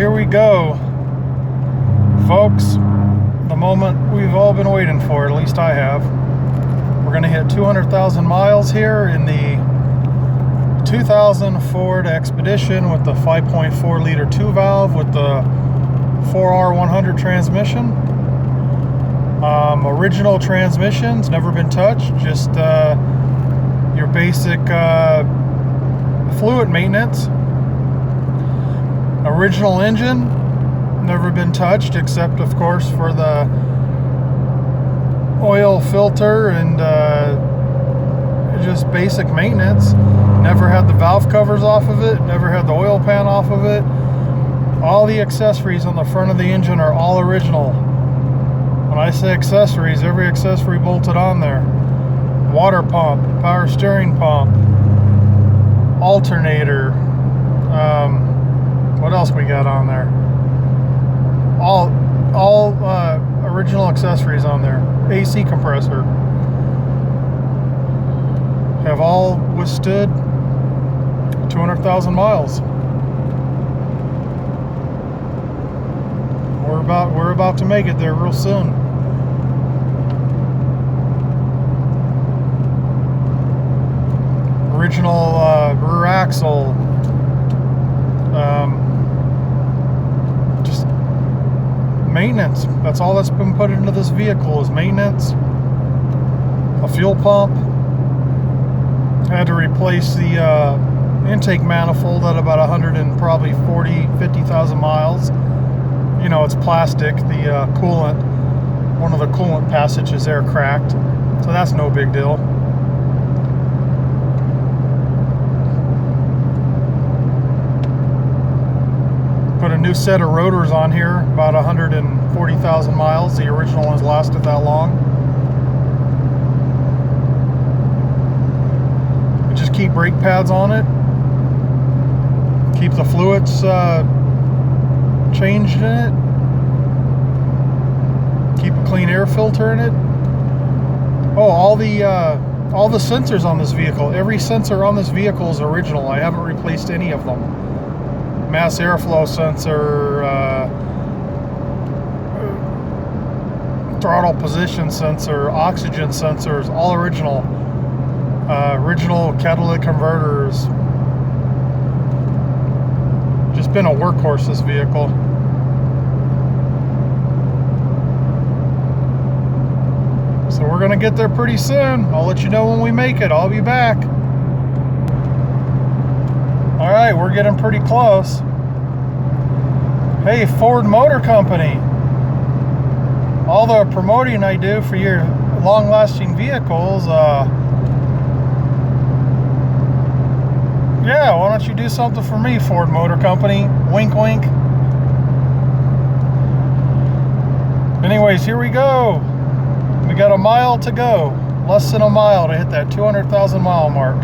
here we go, folks. The moment we've all been waiting for, at least I have. We're going to hit 200,000 miles here in the 2000 Ford Expedition with the 5.4 liter 2 valve with the 4R100 transmission. Original transmissions, never been touched, just your basic fluid maintenance. Original engine, never been touched, except of course for the oil filter and just basic maintenance. Never had the valve covers off of it, never had the oil pan off of it. All the accessories on the front of the engine are all original. When I say accessories, every accessory bolted on there. Water pump, power steering pump, alternator, what else we got on there? All original accessories on there. AC compressor. Have all withstood 200,000 miles. We're about to make it there real soon. Original rear axle. Just maintenance. That's all that's been put into this vehicle is maintenance. A fuel pump. Had to replace the intake manifold at about 50,000 miles. You know, it's plastic. The coolant, one of the coolant passages there cracked, so that's no big deal. Put a new set of rotors on here, about 140,000 miles. The original ones lasted that long. We just keep brake pads on it. Keep the fluids changed in it. Keep a clean air filter in it. Oh, all the sensors on this vehicle. Every sensor on this vehicle is original. I haven't replaced any of them. Mass airflow sensor, throttle position sensor, oxygen sensors, all original. Original catalytic converters. Just been a workhorse, this vehicle. So we're gonna get there pretty soon. I'll let you know when we make it. I'll be back. All right, we're getting pretty close. Hey, Ford Motor Company. All the promoting I do for your long-lasting vehicles, yeah, why don't you do something for me, Ford Motor Company? Wink, wink. Anyways, here we go. We got a mile to go. Less than a mile to hit that 200,000 mile mark.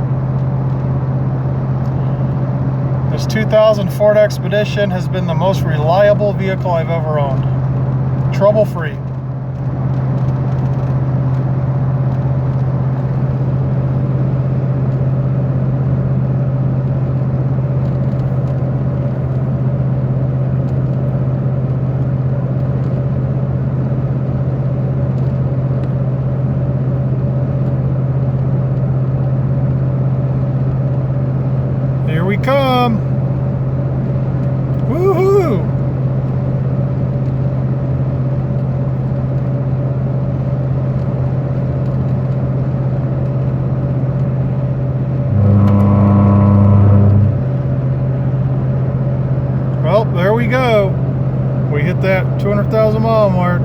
This 2000 Ford Expedition has been the most reliable vehicle I've ever owned. Trouble-free. Here we come. Woohoo! Well, there we go. We hit that 200,000 mile mark.